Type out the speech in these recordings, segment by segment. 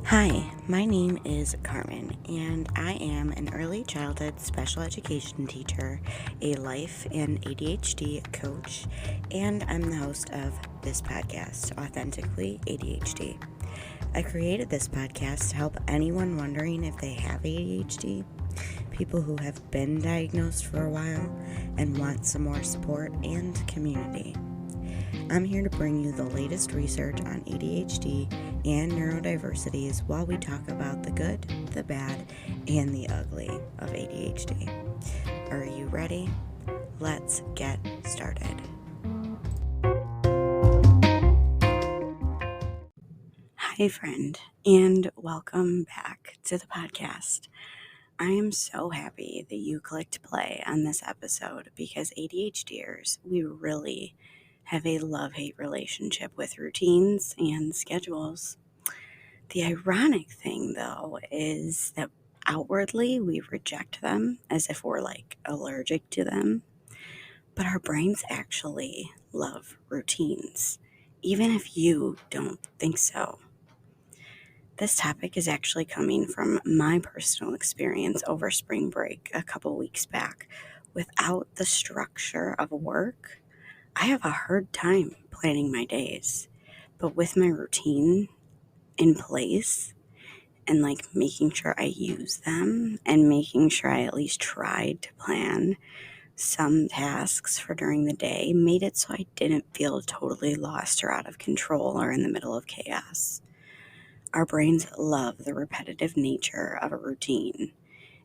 Hi, my name is Carmen, and I am an early childhood special education teacher, a life and ADHD coach, and I'm the host of this podcast, Authentically ADHD. I created this podcast to help anyone wondering if they have ADHD, people who have been diagnosed for a while and want some more support and community. I'm here to bring you the latest research on ADHD and neurodiversities while we talk about the good, the bad, and the ugly of ADHD. Are you ready? Let's get started. Hi, friend, and welcome back to the podcast. I am so happy that you clicked play on this episode because ADHDers, we really have a love-hate relationship with routines and schedules. The ironic thing, though, is that outwardly we reject them as if we're allergic to them, but our brains actually love routines, even if you don't think so. This topic is actually coming from my personal experience over spring break a couple weeks back. Without the structure of work, I have a hard time planning my days, but with my routine in place and making sure I use them and making sure I at least tried to plan some tasks for during the day made it so I didn't feel totally lost or out of control or in the middle of chaos. Our brains love the repetitive nature of a routine.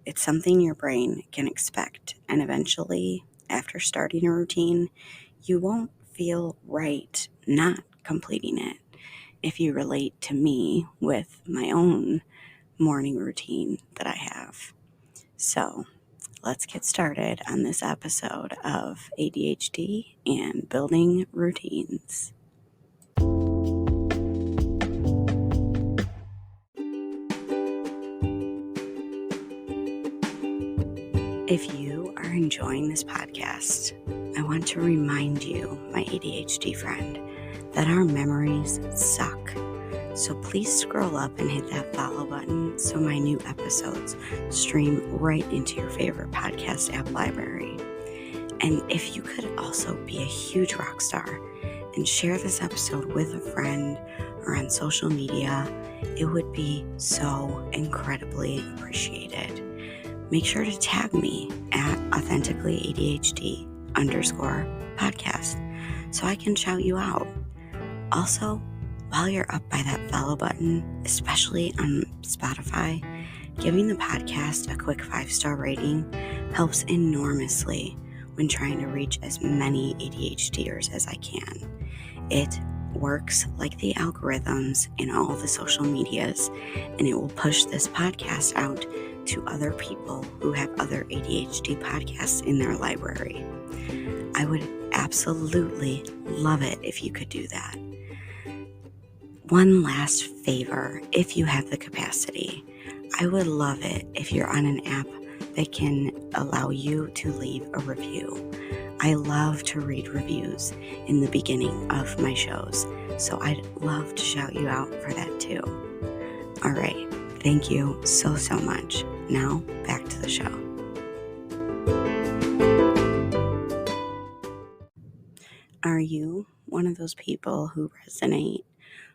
It's something your brain can expect, and eventually, after starting a routine, you won't feel right not completing it. If you relate to me with my own morning routine that I have. So, let's get started on this episode of ADHD and building routines. If you are enjoying this podcast, I want to remind you, my ADHD friend, that our memories suck. So please scroll up and hit that follow button so my new episodes stream right into your favorite podcast app library. And if you could also be a huge rock star and share this episode with a friend or on social media, it would be so incredibly appreciated. Make sure to tag me at Authentically ADHD _podcast so I can shout you out. Also, while you're up by that follow button, especially on Spotify, giving the podcast a quick 5-star rating helps enormously when trying to reach as many ADHDers as I can. It works like the algorithms in all the social medias, and it will push this podcast out to other people who have other ADHD podcasts in their library. I would absolutely love it if you could do that. One last favor, if you have the capacity, I would love it if you're on an app that can allow you to leave a review. I love to read reviews in the beginning of my shows, so I'd love to shout you out for that too. All right, thank you so much. Now, back to the show. Are you one of those people who resonate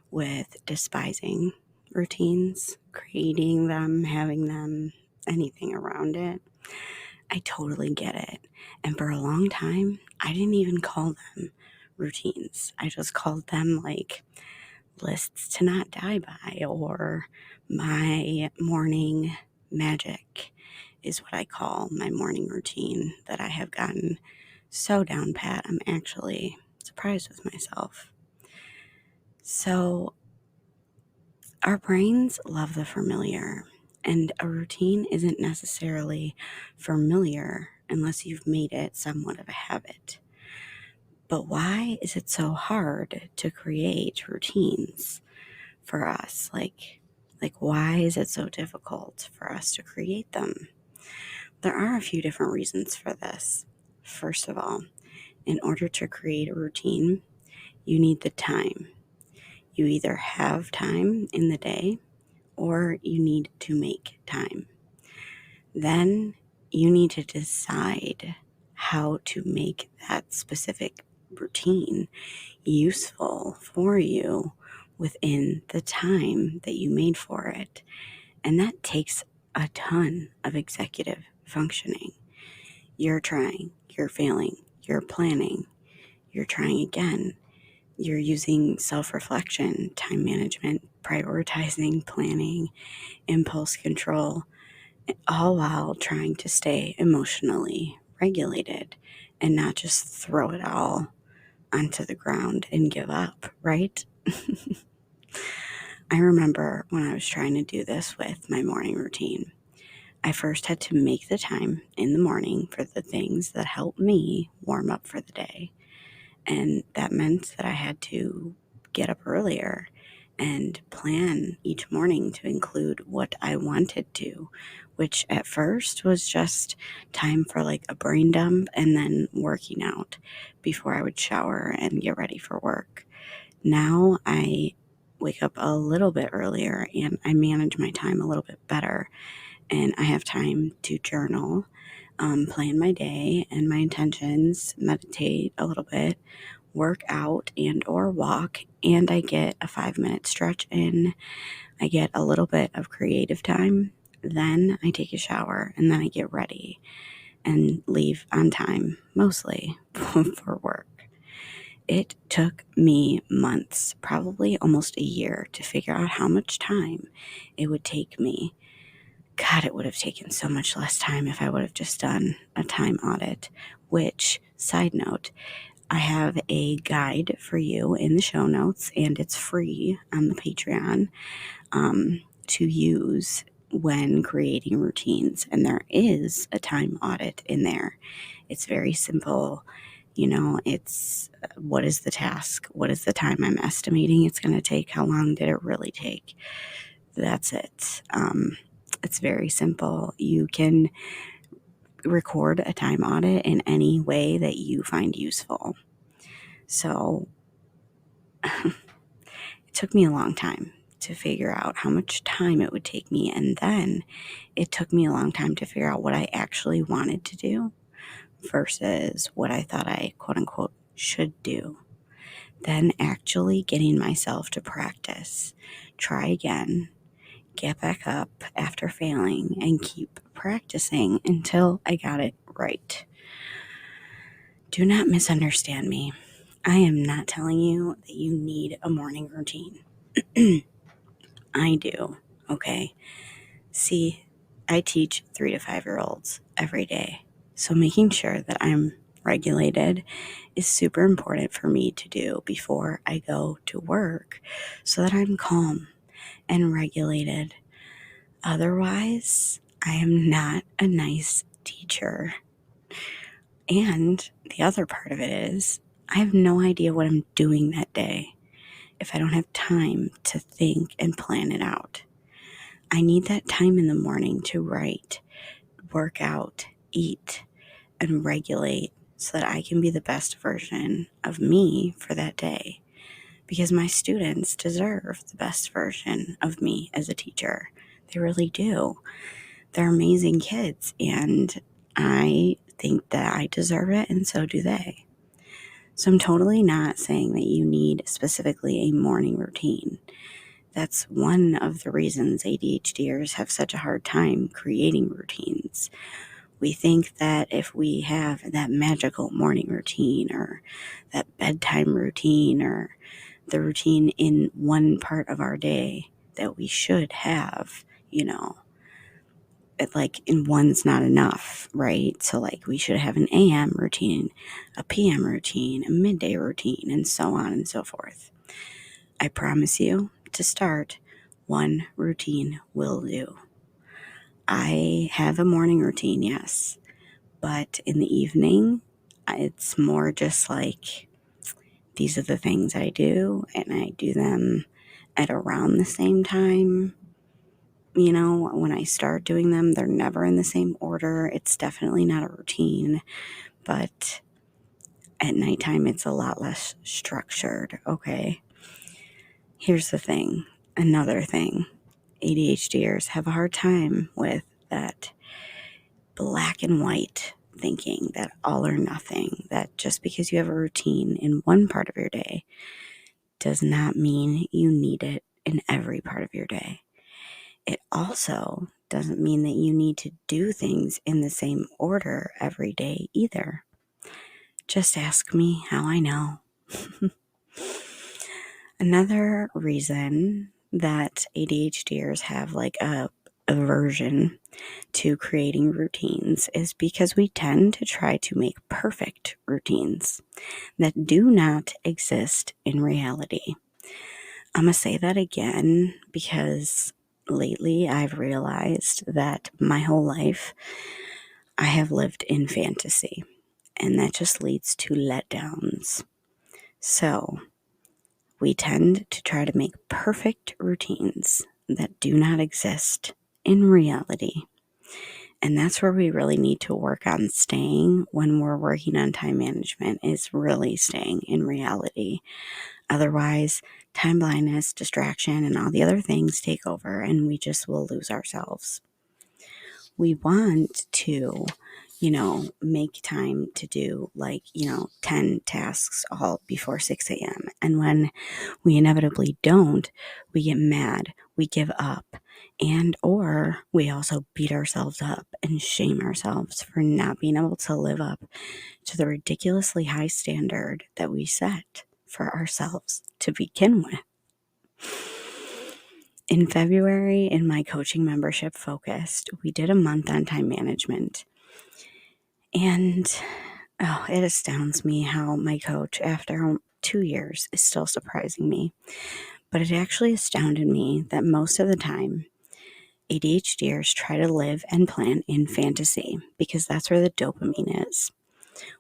with despising routines, creating them, having them, anything around it? I totally get it. And for a long time, I didn't even call them routines. I just called them lists to not die by, or my morning magic is what I call my morning routine that I have gotten so down pat. I'm actually surprised with myself. So our brains love the familiar, and a routine isn't necessarily familiar unless you've made it somewhat of a habit. But why is it so hard to create routines for us? Why is it so difficult for us to create them? There are a few different reasons for this. First of all, in order to create a routine, you need the time. You either have time in the day or you need to make time. Then you need to decide how to make that specific routine useful for you within the time that you made for it. And that takes a ton of executive functioning. You're trying, you're failing, you're planning, you're trying again. You're using self-reflection, time management, prioritizing, planning, impulse control, all while trying to stay emotionally regulated and not just throw it all onto the ground and give up, right? I remember when I was trying to do this with my morning routine, I first had to make the time in the morning for the things that help me warm up for the day. And that meant that I had to get up earlier and plan each morning to include what I wanted to, which at first was just time for like a brain dump and then working out before I would shower and get ready for work. Now I wake up a little bit earlier and I manage my time a little bit better, and I have time to journal, plan my day and my intentions, meditate a little bit, work out and or walk, and I get a 5-minute stretch in. I get a little bit of creative time. Then I take a shower and then I get ready and leave on time, mostly for work. It took me months, probably almost a year, to figure out how much time it would take me. God, it would have taken so much less time if I would have just done a time audit, which, side note, I have a guide for you in the show notes, and it's free on the Patreon to use when creating routines. And there is a time audit in there. It's very simple. It's what is the task? What is the time I'm estimating it's going to take? How long did it really take? That's it. It's very simple. You can record a time audit in any way that you find useful. So it took me a long time to figure out how much time it would take me. And then it took me a long time to figure out what I actually wanted to do versus what I thought I, quote unquote, should do. Then actually getting myself to practice, try again, get back up after failing, and keep practicing until I got it right. Do not misunderstand me. I am not telling you that you need a morning routine. I do, okay? See, I teach 3 to 5-year-olds every day. So making sure that I'm regulated is super important for me to do before I go to work so that I'm calm and regulated. Otherwise, I am not a nice teacher. And the other part of it is I have no idea what I'm doing that day if I don't have time to think and plan it out. I need that time in the morning to write, work out, eat, and regulate so that I can be the best version of me for that day. Because my students deserve the best version of me as a teacher. They really do. They're amazing kids, and I think that I deserve it, and so do they. So I'm totally not saying that you need specifically a morning routine. That's one of the reasons ADHDers have such a hard time creating routines. We think that if we have that magical morning routine or that bedtime routine or the routine in one part of our day that we should have, in one's not enough, right? So we should have an AM routine, a PM routine, a midday routine, and so on and so forth. I promise you, to start, one routine will do. I have a morning routine, yes, but in the evening, it's more just these are the things I do, and I do them at around the same time. When I start doing them, they're never in the same order. It's definitely not a routine, but at nighttime, it's a lot less structured, okay? Here's the thing, another thing. ADHDers have a hard time with that black and white thinking, that all or nothing, that just because you have a routine in one part of your day does not mean you need it in every part of your day. It also doesn't mean that you need to do things in the same order every day either. Just ask me how I know. Another reason that ADHDers have like a aversion to creating routines is because we tend to try to make perfect routines that do not exist in reality. I'm going to say that again because lately I've realized that my whole life I have lived in fantasy, and that just leads to letdowns. So we tend to try to make perfect routines that do not exist in reality. And that's where we really need to work on staying when we're working on time management, is really staying in reality. Otherwise, time blindness, distraction, and all the other things take over, and we just will lose ourselves. We want to, make time to do 10 tasks all before 6 a.m. And when we inevitably don't, we get mad, we give up, and or we also beat ourselves up and shame ourselves for not being able to live up to the ridiculously high standard that we set for ourselves to begin with. In February, in my coaching membership Focused, we did a month on time management. And it astounds me how my coach, after 2 years, is still surprising me. But it actually astounded me that most of the time, ADHDers try to live and plan in fantasy because that's where the dopamine is.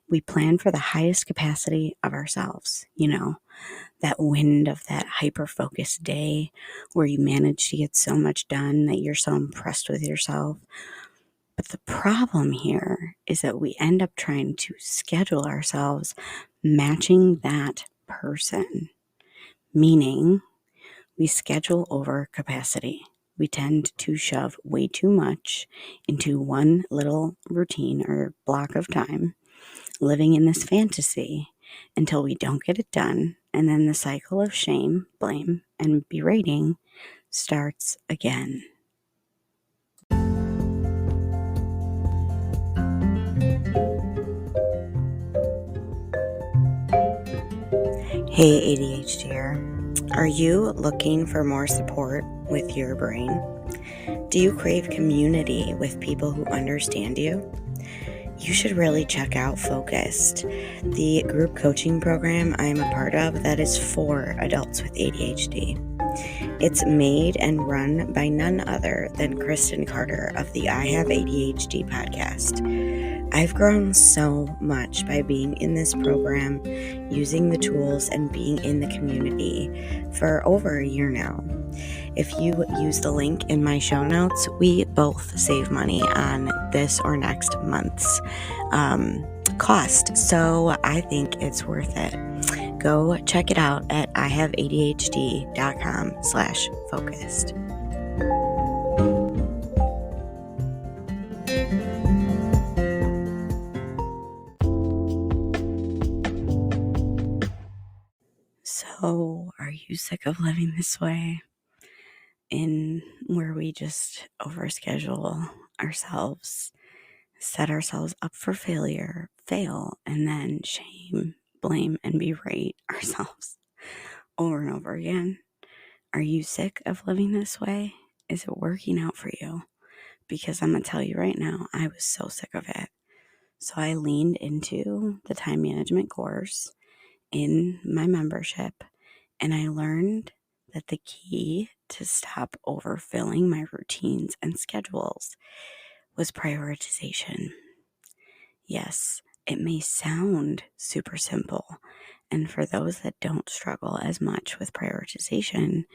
We plan for the highest capacity of ourselves, that wind of that hyper-focused day where you manage to get so much done that you're so impressed with yourself. But the problem here is that we end up trying to schedule ourselves matching that person, meaning we schedule over capacity. We tend to shove way too much into one little routine or block of time, living in this fantasy until we don't get it done, and then the cycle of shame, blame, and berating starts again. Hey ADHDer, are you looking for more support with your brain? Do you crave community with people who understand you? You should really check out Focused, the group coaching program I am a part of that is for adults with ADHD. It's made and run by none other than Kristen Carter of the I Have ADHD podcast. I've grown so much by being in this program, using the tools, and being in the community for over a year now. If you use the link in my show notes, we both save money on this or next month's cost. So I think it's worth it. Go check it out at ihaveadhd.com/focused. So, are you sick of living this way? In where we just overschedule ourselves, set ourselves up for failure, fail, and then shame, blame, and berate ourselves over and over again? Are you sick of living this way? Is it working out for you? Because I'm going to tell you right now, I was so sick of it. So I leaned into the time management course in my membership, and I learned that the key to stop overfilling my routines and schedules was prioritization. Yes, it may sound super simple, and for those that don't struggle as much with prioritization,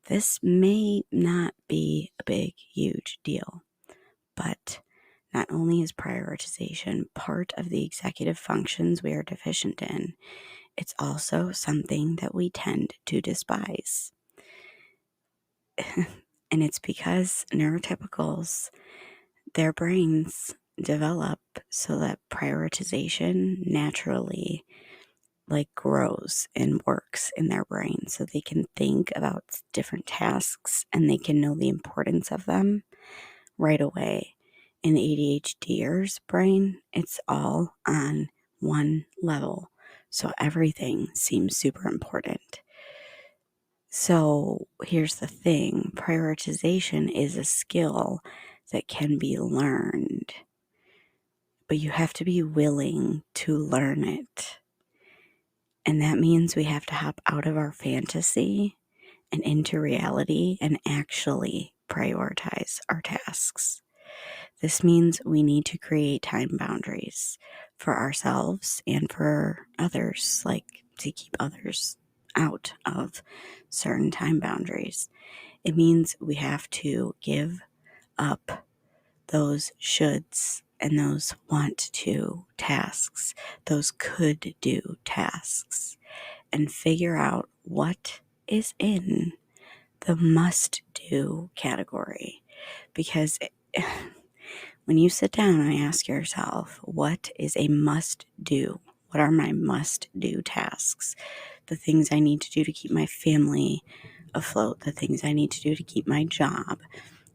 this may not be a big, huge deal. But not only is prioritization part of the executive functions we are deficient in, it's also something that we tend to despise. And it's because neurotypicals, their brains develop so that prioritization naturally grows and works in their brain, so they can think about different tasks and they can know the importance of them right away. In the ADHDer's brain, it's all on one level, so everything seems super important. So here's the thing, prioritization is a skill that can be learned, but you have to be willing to learn it. And that means we have to hop out of our fantasy and into reality and actually prioritize our tasks. This means we need to create time boundaries for ourselves and for others, to keep others out of certain time boundaries. It means we have to give up those shoulds and those want to tasks, those could do tasks, and figure out what is in the must do category. Because when you sit down and ask yourself, what is a must do? What are my must do tasks? The things I need to do to keep my family afloat, the things I need to do to keep my job,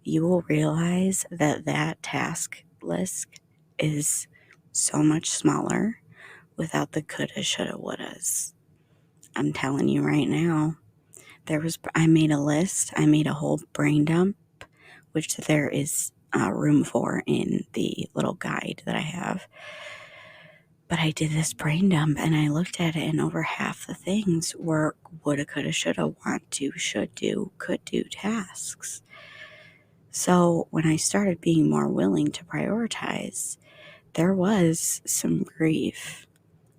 you will realize that task list is so much smaller without the coulda, shoulda, wouldas. I'm telling you right now, I made a list, I made a whole brain dump, which there is room for in the little guide that I have. But I did this brain dump and I looked at it, and over half the things were woulda, coulda, shoulda, want to, should do, could do tasks. So when I started being more willing to prioritize, there was some grief.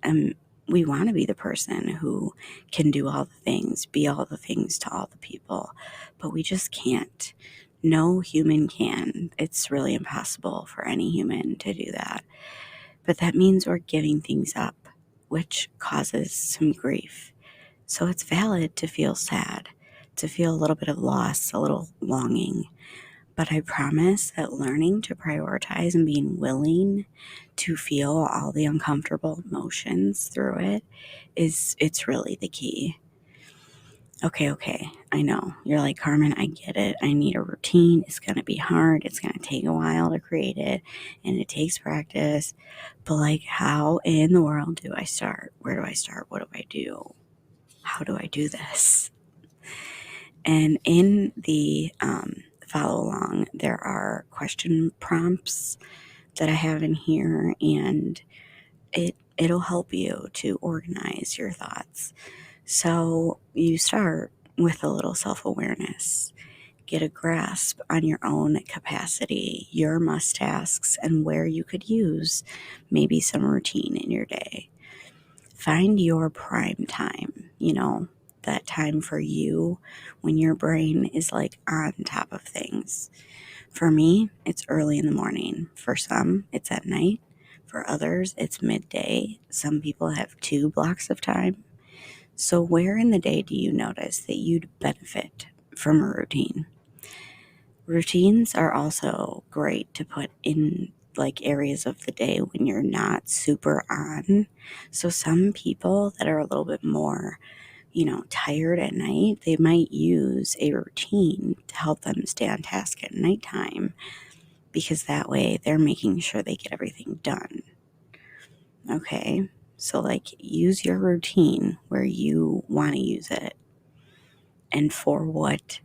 And we want to be the person who can do all the things, be all the things to all the people, but we just can't. No human can. It's really impossible for any human to do that. But that means we're giving things up, which causes some grief. So it's valid to feel sad, to feel a little bit of loss, a little longing. But I promise that learning to prioritize and being willing to feel all the uncomfortable emotions through it's really the key. Okay, I know. You're like, Carmen, I get it. I need a routine. It's going to be hard. It's going to take a while to create it, and it takes practice. But how in the world do I start? Where do I start? What do I do? How do I do this? And in the follow along, there are question prompts that I have in here, and it'll help you to organize your thoughts. So you start with a little self-awareness. Get a grasp on your own capacity, your must tasks, and where you could use maybe some routine in your day. Find your prime time, that time for you when your brain is on top of things. For me, it's early in the morning. For some, it's at night. For others, it's midday. Some people have 2 blocks of time. So where in the day do you notice that you'd benefit from a routine? Routines are also great to put in areas of the day when you're not super on. So some people that are a little bit more, tired at night, they might use a routine to help them stay on task at nighttime, because that way they're making sure they get everything done. Okay, so use your routine where you want to use it, and for what,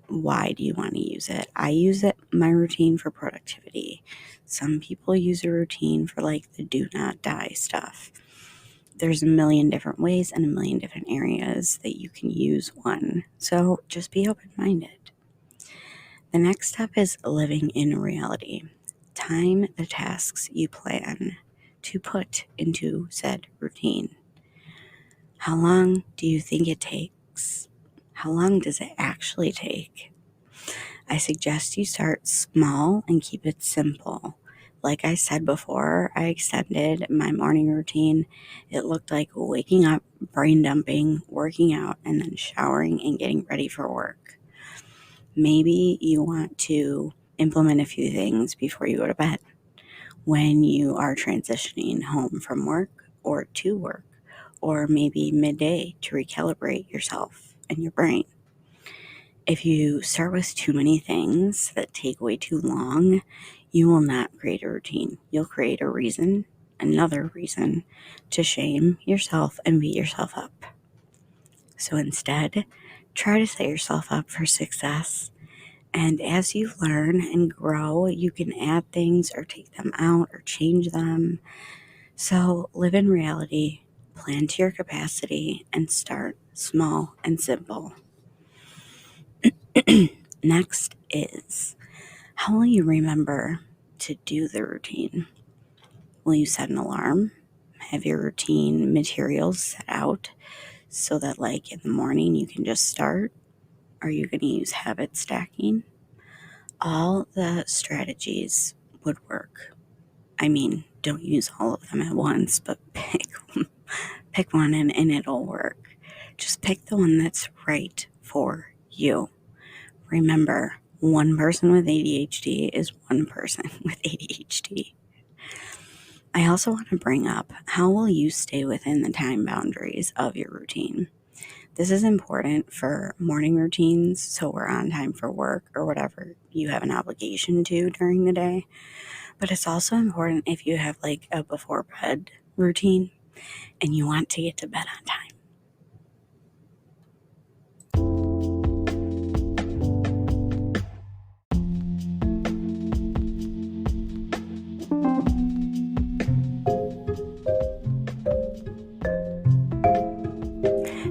why do you want to use it? I use my routine for productivity. Some people use a routine for the do not die stuff. There's a million different ways and a million different areas that you can use one. So just be open-minded. The next step is living in reality. Time the tasks you plan to put into said routine. How long do you think it takes? How long does it actually take? I suggest you start small and keep it simple. Like I said before, I extended my morning routine. It looked like waking up, brain dumping, working out, and then showering and getting ready for work. Maybe you want to implement a few things before you go to bed when you are transitioning home from work or to work, or maybe midday to recalibrate yourself and your brain. If you start with too many things that take way too long, you will not create a routine. You'll create a reason, another reason, to shame yourself and beat yourself up. So instead, try to set yourself up for success. And as you learn and grow, you can add things or take them out or change them. So live in reality, plan to your capacity, and start small and simple. Next is, how will you remember to do the routine? Will you set an alarm? Have your routine materials set out so that, like, in the morning you can just start? Are you going to use habit stacking? All the strategies would work. I mean, don't use all of them at once, but pick one and it'll work. Just pick the one that's right for you. Remember, one person with ADHD is one person with ADHD. I also want to bring up, how will you stay within the time boundaries of your routine? This is important for morning routines, so we're on time for work or whatever you have an obligation to during the day. But it's also important if you have like a before bed routine and you want to get to bed on time.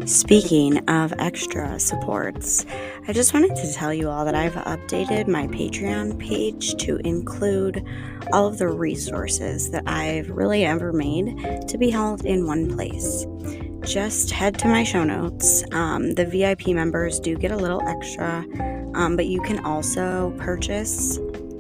Speaking of extra supports, I just wanted to tell you all that I've updated my Patreon page to include all of the resources that I've really ever made to be held in one place. Just head to my show notes. The VIP members do get a little extra, but you can also purchase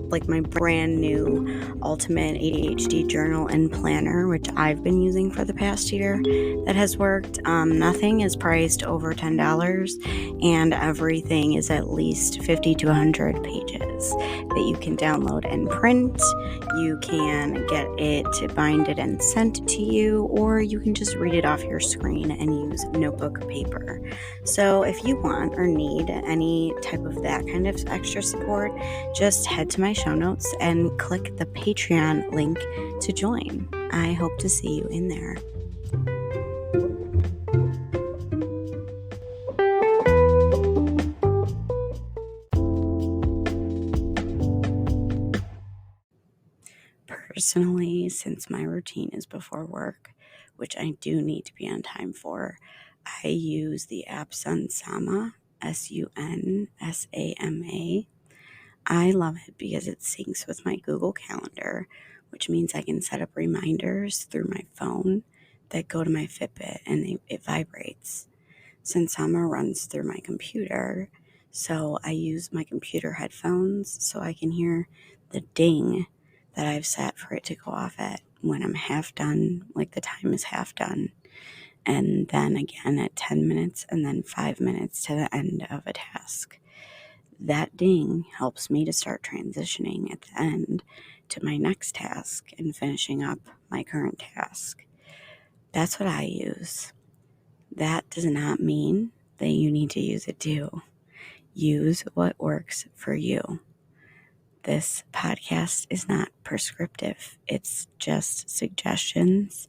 like my brand new Ultimate ADHD journal and planner, which I've been using for the past year. That has worked. Nothing is priced over $10, and everything is at least 50 to 100 pages that you can download and print. You can get it binded and sent to you, or you can just read it off your screen and use notebook paper. So if you want or need any type of that kind of extra support, just head to my show notes and click the Patreon link to join. I hope to see you in there. Personally, since my routine is before work, which I do need to be on time for, I use the app Sunsama, Sunsama. I love it because it syncs with my Google Calendar, which means I can set up reminders through my phone that go to my Fitbit and it vibrates. Sunsama runs through my computer, so I use my computer headphones so I can hear the ding that I've set for it to go off at when I'm half done, like the time is half done, and then again at 10 minutes and then 5 minutes to the end of a task. That ding helps me to start transitioning at the end to my next task and finishing up my current task. That's what I use. That does not mean that you need to use it too. Use what works for you. This podcast is not prescriptive. It's just suggestions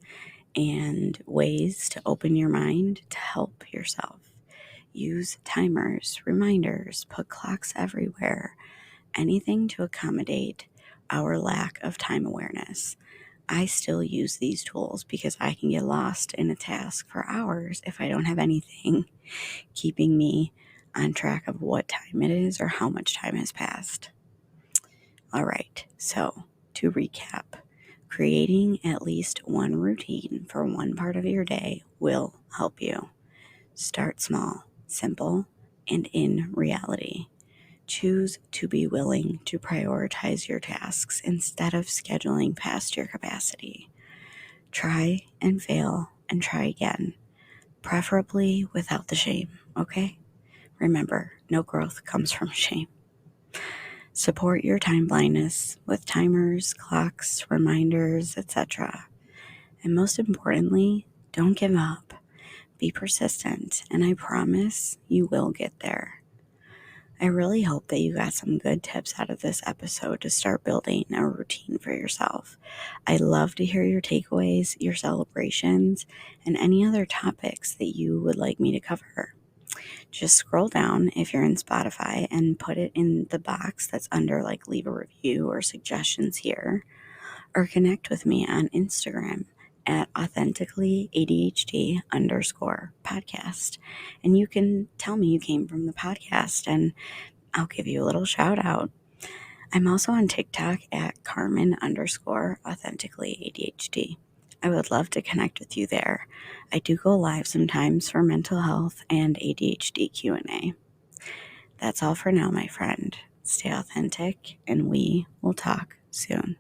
and ways to open your mind to help yourself. Use timers, reminders, put clocks everywhere, anything to accommodate our lack of time awareness. I still use these tools because I can get lost in a task for hours if I don't have anything keeping me on track of what time it is or how much time has passed. All right, so to recap, creating at least one routine for one part of your day will help you. Start small, simple, and in reality. Choose to be willing to prioritize your tasks instead of scheduling past your capacity. Try and fail and try again, preferably without the shame, okay? Remember, no growth comes from shame. Support your time blindness with timers, clocks, reminders, etc. And most importantly, don't give up. Be persistent, and I promise you will get there. I really hope that you got some good tips out of this episode to start building a routine for yourself. I love to hear your takeaways, your celebrations, and any other topics that you would like me to cover. Just scroll down if you're in Spotify and put it in the box that's under like leave a review or suggestions here, or connect with me on Instagram at Authentically ADHD _podcast. And you can tell me you came from the podcast and I'll give you a little shout out. I'm also on TikTok at Carmen _Authentically ADHD. I would love to connect with you there. I do go live sometimes for mental health and ADHD Q&A. That's all for now, my friend. Stay authentic, and we will talk soon.